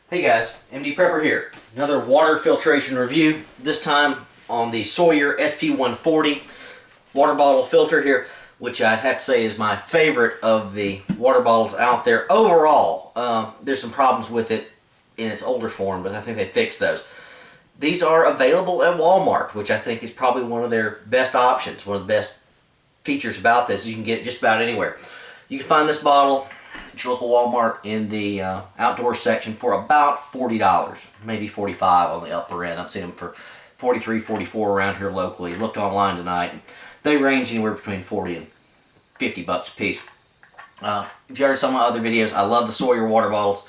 Hey guys, MD Prepper here. Another water filtration review, this time on the Sawyer SP140 water bottle filter here, which I'd have to say is my favorite of the water bottles out there. Overall, there's some problems with it in its older form, but I think they fixed those. These are available at Walmart, which I think is probably one of their best options. One of the best features about this is you can get it just about anywhere. You can find this bottle at your local Walmart in the outdoor section for about $40, maybe $45 on the upper end. I've seen them for $43, $44 around here locally. Looked online tonight, and they range anywhere between $40 and $50 a piece. If you heard some of my other videos, I love the Sawyer water bottles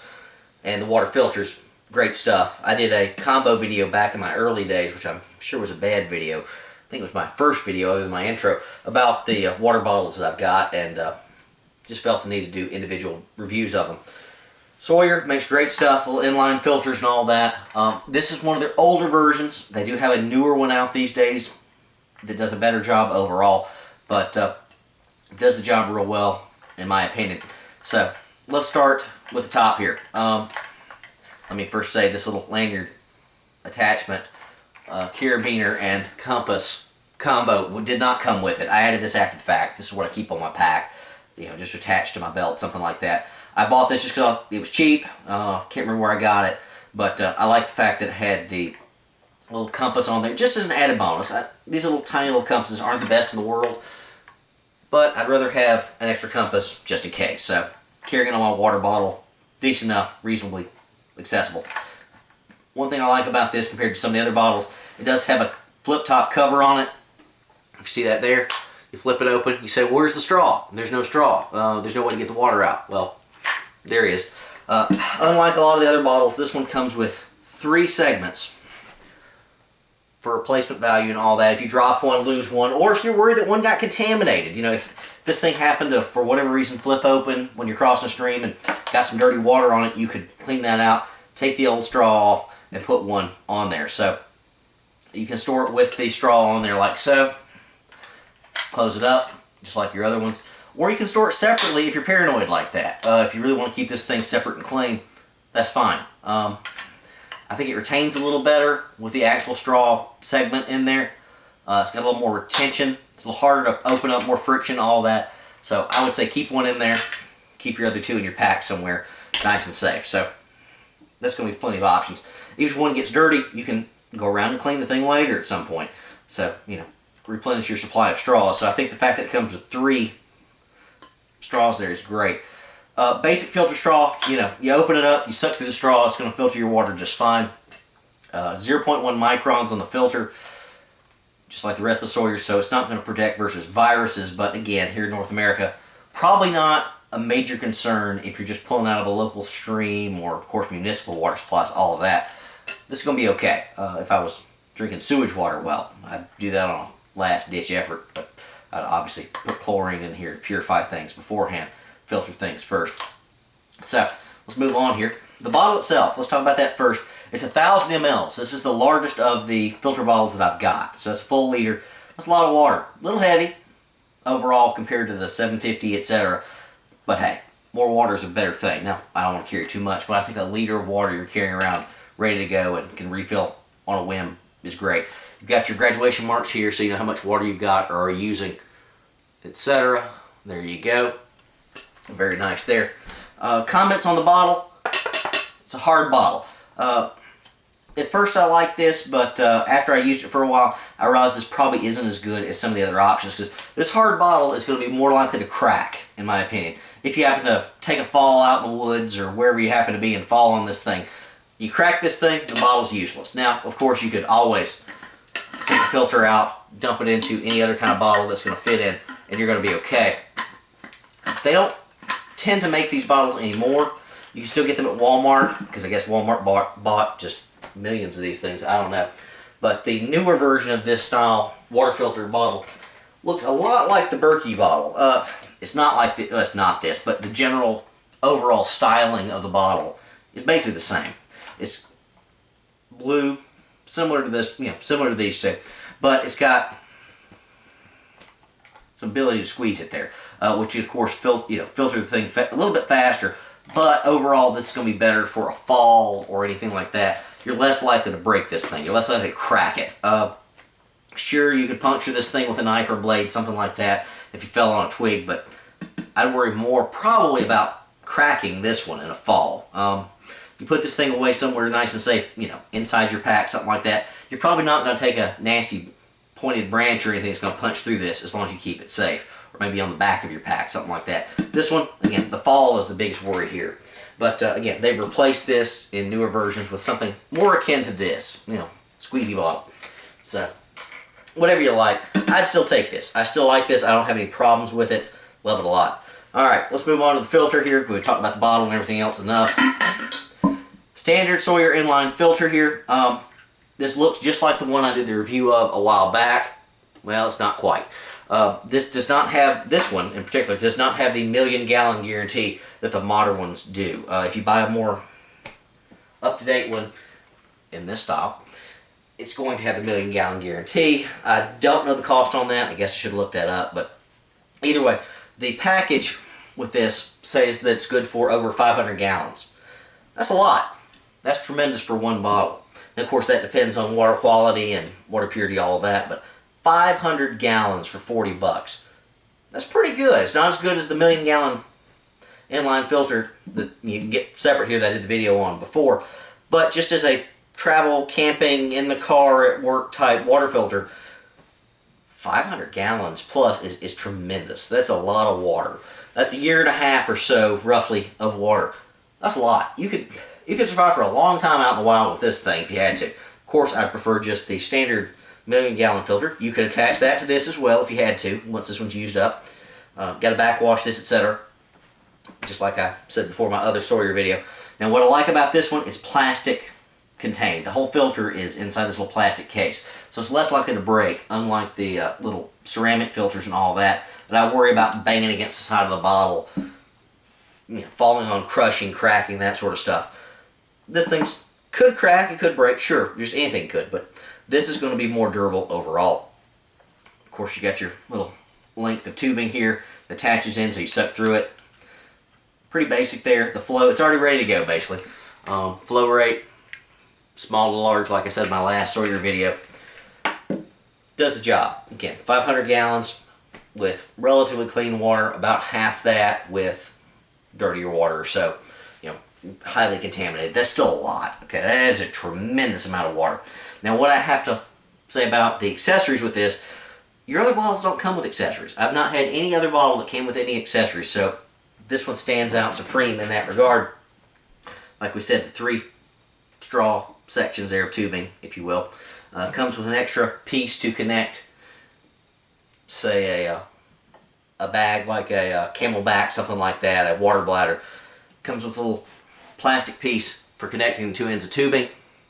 and the water filters. Great stuff. I did a combo video back in my early days, which I'm sure was a bad video. I think it was my first video other than my intro, about the water bottles that I've got, and just felt the need to do individual reviews of them. Sawyer makes great stuff, little inline filters and all that. This is one of their older versions. They do have a newer one out these days that does a better job overall, but does the job real well, in my opinion. So let's start with the top here. Let me first say this little lanyard attachment, carabiner and compass combo did not come with it. I added this after the fact. This is what I keep on my pack, you know, just attached to my belt, something like that. I bought this just because it was cheap. Can't remember where I got it, but I like the fact that it had the little compass on there, just as an added bonus. These little tiny little compasses aren't the best in the world, but I'd rather have an extra compass just in case. So carrying on my water bottle, decent enough, reasonably accessible. One thing I like about this compared to some of the other bottles, it does have a flip top cover on it. If you see that there, you flip it open, you say, where's the straw? There's no straw. There's no way to get the water out. Well, there he is. Unlike a lot of the other bottles, this one comes with 3 segments for replacement value and all that. If you drop one, lose one, or if you're worried that one got contaminated, you know, if this thing happened to, for whatever reason, flip open when you're crossing a stream and got some dirty water on it, you could clean that out, take the old straw off, and put one on there. So you can store it with the straw on there like so. Close it up, just like your other ones. Or you can store it separately if you're paranoid like that. If you really want to keep this thing separate and clean, that's fine. I think it retains a little better with the actual straw segment in there. It's got a little more retention. It's a little harder to open up, more friction, all that. So I would say keep one in there. Keep your other 2 in your pack somewhere, nice and safe. So that's going to be plenty of options. Even if one gets dirty, you can go around and clean the thing later at some point. So, you know, replenish your supply of straws. So I think the fact that it comes with 3 straws there is great. Basic filter straw, you know, you open it up, you suck through the straw, it's going to filter your water just fine. 0.1 microns on the filter, just like the rest of the Sawyer, so it's not going to protect versus viruses, but again, here in North America, probably not a major concern if you're just pulling out of a local stream or, of course, municipal water supplies, all of that. This is going to be okay. If I was drinking sewage water, well, I'd do that on a last-ditch effort, but I'd obviously put chlorine in here to purify things beforehand, filter things first. So, let's move on here. The bottle itself, let's talk about that first. It's 1,000 ml, so this is the largest of the filter bottles that I've got. So that's a full liter. That's a lot of water. A little heavy overall compared to the 750, etc. But hey, more water is a better thing. Now, I don't want to carry too much, but I think a liter of water you're carrying around ready to go and can refill on a whim is great. You've got your graduation marks here so you know how much water you've got or are using, etc. There you go. Very nice there. Comments on the bottle. It's a hard bottle. At first I liked this, but after I used it for a while, I realized this probably isn't as good as some of the other options, because this hard bottle is going to be more likely to crack, in my opinion. If you happen to take a fall out in the woods or wherever you happen to be and fall on this thing, you crack this thing, the bottle's useless. Now, of course, you could always take the filter out, dump it into any other kind of bottle that's going to fit in, and you're going to be okay. They don't tend to make these bottles anymore. You can still get them at Walmart, because I guess Walmart bought just millions of these things. I don't know. But the newer version of this style water filter bottle looks a lot like the Berkey bottle. It's not like it's not this, but the general overall styling of the bottle is basically the same. It's blue, similar to this, you know, similar to these two, but it's got some ability to squeeze it there, which of course filter the thing a little bit faster, But overall, this is going to be better for a fall or anything like that. You're less likely to break this thing. You're less likely to crack it. Sure, you could puncture this thing with a knife or blade, something like that, if you fell on a twig, but I'd worry more probably about cracking this one in a fall. You put this thing away somewhere nice and safe, you know, inside your pack, something like that. You're probably not going to take a nasty pointed branch or anything that's going to punch through this as long as you keep it safe. Or maybe on the back of your pack, something like that. This one, again, the fall is the biggest worry here. But again, they've replaced this in newer versions with something more akin to this, you know, squeezy bottle. So, whatever you like, I'd still take this. I still like this. I don't have any problems with it. Love it a lot. Alright, let's move on to the filter here. We talked about the bottle and everything else enough. Standard Sawyer inline filter here. This looks just like the one I did the review of a while back. Well, it's not quite. This does not have, this one in particular, does not have the 1,000,000 gallon guarantee that the modern ones do. If you buy a more up-to-date one in this style, it's going to have the 1,000,000 gallon guarantee. I don't know the cost on that. I guess I should look that up, but either way, the package with this says that it's good for over 500 gallons. That's a lot. That's tremendous for one bottle. And of course, that depends on water quality and water purity, all of that, but 500 gallons for 40 bucks. That's pretty good. It's not as good as the 1,000,000 gallon inline filter that you can get separate here that I did the video on before, but just as a travel, camping, in the car, at work type water filter, 500 gallons plus is tremendous. That's a lot of water. That's a year and a half or so, roughly, of water. That's a lot. You could survive for a long time out in the wild with this thing if you had to. Of course, I'd prefer just the standard 1,000,000 gallon filter. You could attach that to this as well if you had to, once this one's used up. Got to backwash this, etc. Just like I said before in my other Sawyer video. Now, what I like about this one is plastic contained. The whole filter is inside this little plastic case, so it's less likely to break, unlike the little ceramic filters and all that I worry about banging against the side of the bottle, you know, falling on, crushing, cracking, that sort of stuff. This thing could crack, it could break, sure, just anything could, but this is going to be more durable overall. Of course, you got your little length of tubing here that attaches in so you suck through it. Pretty basic there. The flow, it's already ready to go basically. Flow rate, small to large, like I said in my last Sawyer video, does the job. Again, 500 gallons with relatively clean water, about half that with dirtier water, so, you know, highly contaminated. That's still a lot. Okay, that is a tremendous amount of water. Now, what I have to say about the accessories with this, your other bottles don't come with accessories. I've not had any other bottle that came with any accessories, so this one stands out supreme in that regard. Like we said, the 3 straw sections there of tubing, if you will. Comes with an extra piece to connect, say, a bag like a Camelback, something like that, a water bladder. Comes with a little plastic piece for connecting the 2 ends of tubing,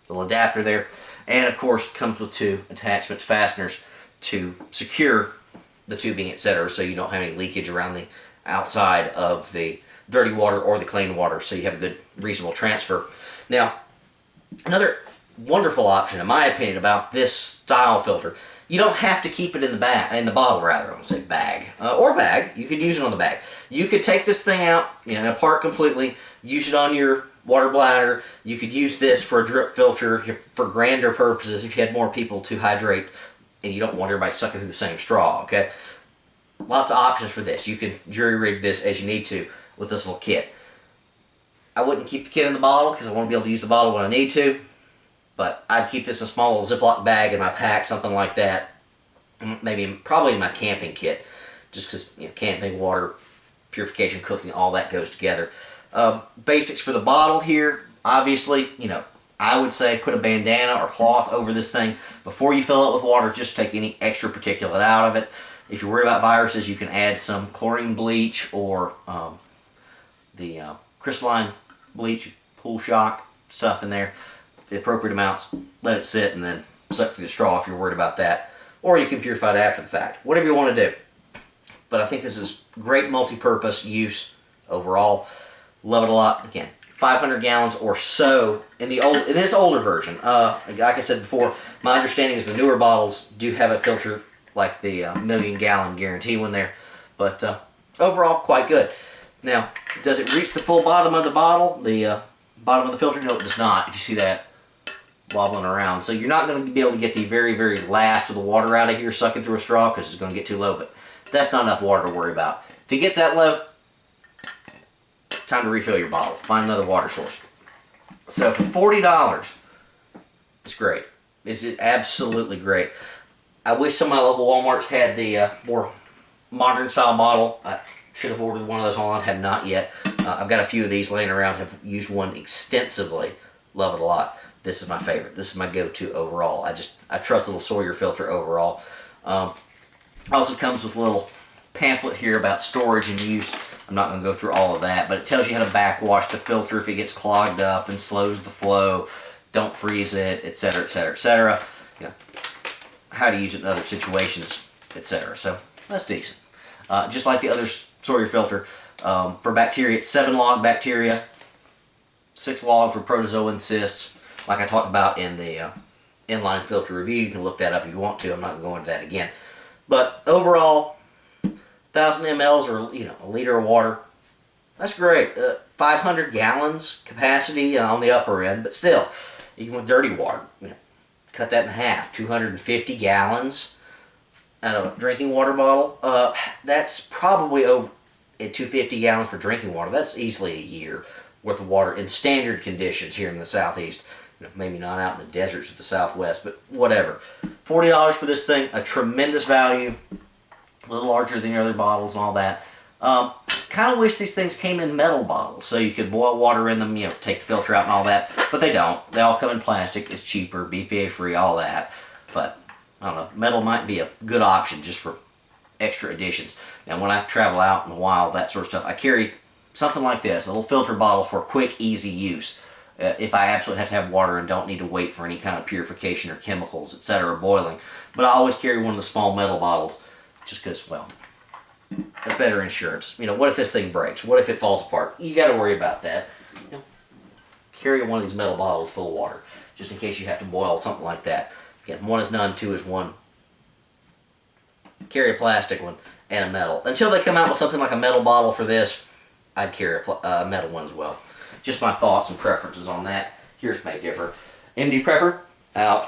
little adapter there, and of course comes with 2 attachments, fasteners, to secure the tubing, etc., so you don't have any leakage around the outside of the dirty water or the clean water, so you have a good, reasonable transfer. Now, another wonderful option, in my opinion, about this style filter, you don't have to keep it in the bottle, rather. I'm going to say bag. Or bag. You could use it on the bag. You could take this thing out, you know, apart completely, use it on your water bladder. You could use this for a drip filter for grander purposes if you had more people to hydrate and you don't want everybody sucking through the same straw, okay? Lots of options for this. You can jury rig this as you need to with this little kit. I wouldn't keep the kit in the bottle because I want to be able to use the bottle when I need to. But I'd keep this in a small little Ziploc bag in my pack, something like that. Probably in my camping kit, just because, you know, camping, water, purification, cooking, all that goes together. Basics for the bottle here, obviously, you know, I would say put a bandana or cloth over this thing before you fill it with water, just to take any extra particulate out of it. If you're worried about viruses, you can add some chlorine bleach or the crystalline bleach, pool shock stuff in there. The appropriate amounts, let it sit, and then suck through the straw if you're worried about that. Or you can purify it after the fact. Whatever you want to do. But I think this is great multi-purpose use overall. Love it a lot. Again, 500 gallons or so in this older version. Like I said before, my understanding is the newer bottles do have a filter like the 1,000,000 gallon guarantee one there. But overall, quite good. Now, does it reach the full bottom of the bottle? The bottom of the filter? No, it does not, if you see that wobbling around. So you're not going to be able to get the very, very last of the water out of here sucking through a straw because it's going to get too low, but that's not enough water to worry about. If it gets that low, time to refill your bottle. Find another water source. So for $40, it's great. It's absolutely great. I wish some of my local Walmarts had the more modern style bottle. I should have ordered one of those online, have not yet. I've got a few of these laying around, have used one extensively. Love it a lot. This is my favorite. This is my go-to overall. I trust the little Sawyer filter overall. Also comes with a little pamphlet here about storage and use. I'm not going to go through all of that, but it tells you how to backwash the filter if it gets clogged up and slows the flow. Don't freeze it, etc., etc., etc. You know, how to use it in other situations, etc. So that's decent. Just like the other Sawyer filter, for bacteria, it's 7 log bacteria, 6 log for protozoa and cysts, like I talked about in the inline filter review. You can look that up if you want to. I'm not going to go into that again. But overall, 1,000 mLs or a liter of water, that's great. 500 gallons capacity on the upper end, but still, even with dirty water, cut that in half. 250 gallons out of a drinking water bottle. That's probably over at 250 gallons for drinking water. That's easily a year worth of water in standard conditions here in the southeast. Maybe not out in the deserts of the southwest, but whatever. $40 for this thing, a tremendous value. A little larger than your other bottles and all that. Kind of wish these things came in metal bottles so you could boil water in them, take the filter out and all that. But they don't. They all come in plastic. It's cheaper, BPA free, all that. But I don't know. Metal might be a good option just for extra additions. Now, when I travel out in the wild, that sort of stuff, I carry something like this, a little filter bottle for quick, easy use. If I absolutely have to have water and don't need to wait for any kind of purification or chemicals, etc., boiling. But I always carry one of the small metal bottles just because, well, that's better insurance. What if this thing breaks? What if it falls apart? You got to worry about that. Carry one of these metal bottles full of water just in case you have to boil something like that. Again, 1 is none, 2 is 1. Carry a plastic one and a metal. Until they come out with something like a metal bottle for this, I'd carry a metal one as well. Just my thoughts and preferences on that. Yours may differ. MD Prepper, out.